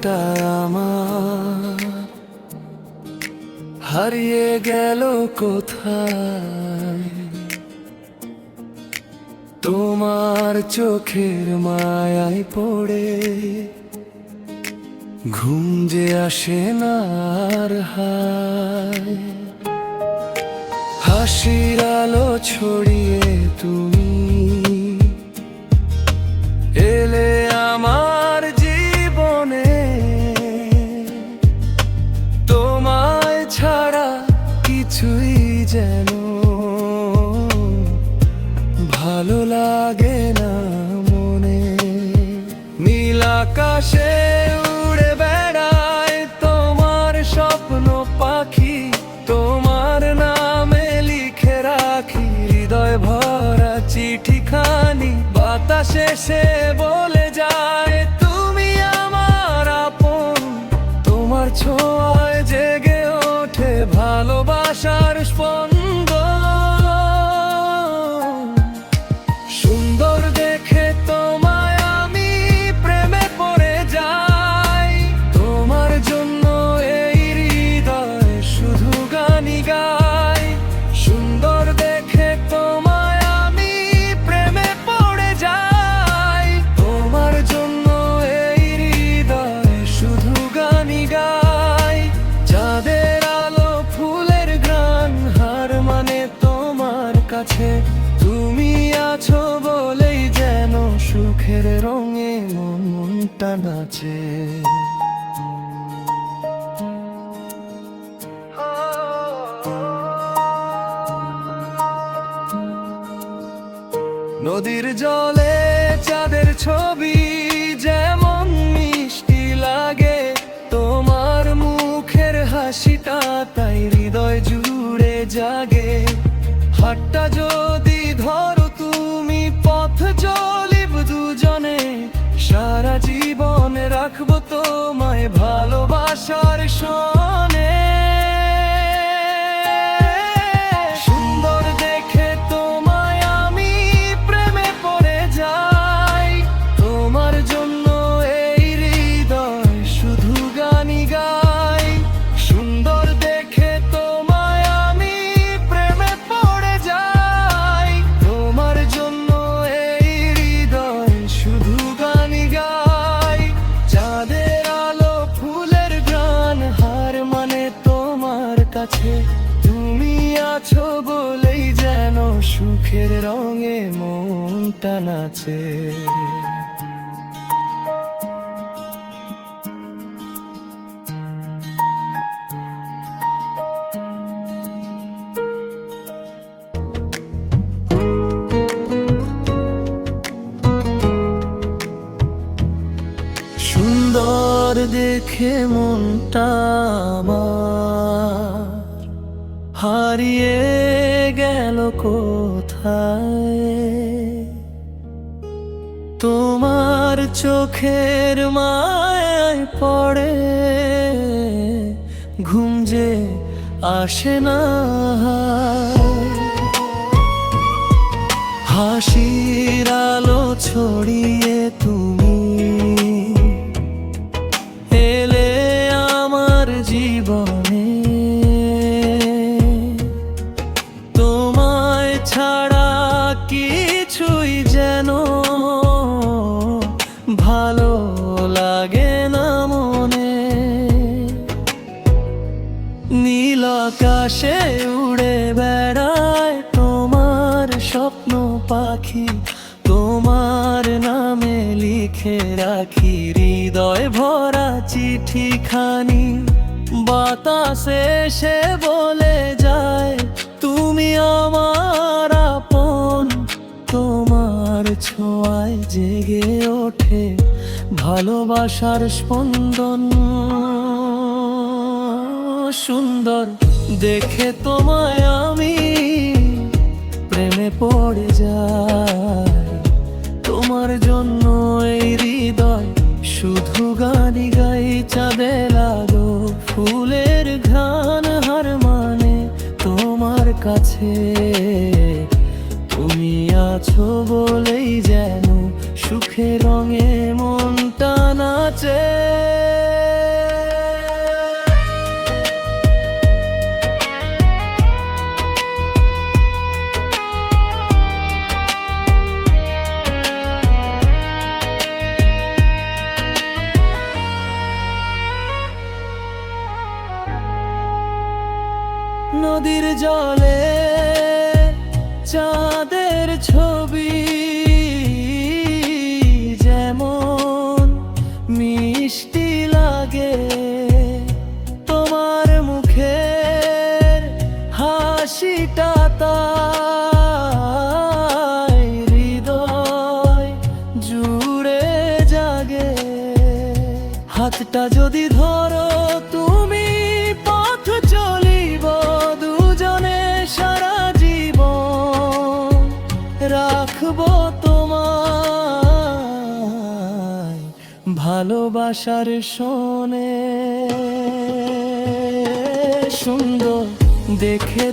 মনটা আমার হারিয়ে গেল কোথায়, তোমার চোখের মায়ায় পড়ে ঘুম যে আসে না আর হায়। হাসির আলো ছড়িয়ে তুমি এলে আমার জীবনে, তোমায় ছাড়া কিছুই যেন ভালো লাগে না মনে। নীল আকাশে উড়ে বেড়ায় তোমার স্বপ্ন পাখি, তোমার নামে লিখে রাখি হৃদয় ভরা চিঠিখানি। বাতাসে সে বলে যায় তুমি আমার আপন, তোমার ছোঁয়ায় জেগে ওঠে ভালোবাসার স্পন্দন। সুন্দর দেখে তোমায় আমি প্রেমে পড়ে যাই, তোমার জন্য এই হৃদয় শুধু গানই গায়। সুন্দর দেখে তোমায় আমি প্রেমে পড়ে যাই, তোমার জন্য এই হৃদয় শুধু গানই গায়। চাঁদের আলো ফুলের ঘ্রাণ হার মানে তোমার কাছে, তুমি আছো বলেই যেন সুখের রঙে মনটা নাচে। নদীর জলে চাঁদের ছবি যেমন মিষ্টি লাগে, তোমার মুখের হাসিটা তাই হৃদয় জুড়ে জাগে। হাতটা যদি ধরো তুমি পথ চলিব দুজনে, সারা জীবন রাখবো তোমায় ভালোবাসার সনে। সুন্দর দেখে তোমায় আমি প্রেমে পড়ে যাই, তোমার জন্য এই হৃদয় শুধু গানই গাই। সুন্দর দেখে তোমায় আমি প্রেমে পড়ে যাই, তোমার জন্য এই হৃদয় শুধু গানই গাই। চাঁদের আলো ফুলের ঘ্রাণ হার মানে তোমার কাছে, তুমি আছো বলেই যেন সুখের রঙে মনটা নাচে। সুন্দর দেখে মনটা আমার হারিয়ে গেল কোথায়, তোমার চোখের মায়ায় পড়ে ঘুম যে আসে না। হাসির আলো ছড়িয়ে তুমি এলে আমার জীবনে, তোমায় ছাড়া কিছুই যেন ভালো লাগে না মনে। নীল আকাশে উড়ে বেড়ায় তোমার স্বপ্ন পাখি, তোমার নামে লিখে রাখি হৃদয় ভরা চিঠিখানি। বাতাসে সে বলে যায় তুমি আমার আপন, তোমার ছোঁয়ায় জেগে ওঠে ভালোবাসার স্পন্দন। সুন্দর দেখে তোমায় আমি প্রেমে পড়ে যাই, তোমার জন্য এই হৃদয় শুধু গানই গাই। চাঁদের আলো ফুলের ঘ্রাণ হার মানে তোমার কাছে, তুমি আছো বলেই যেন সুখে রঙে মনটা নাচে। নদীর জলে চাঁদের ছবি যেমন মিষ্টি লাগে, তোমার মুখের হাসিটা তাই হৃদয় জুড়ে জাগে। হাতটা যদি ধরো তুমি, পথ চলিব দুজনে সারা জীবন, রাখবো তোমায় ভালোবাসার শোনে। সুন্দর দেখে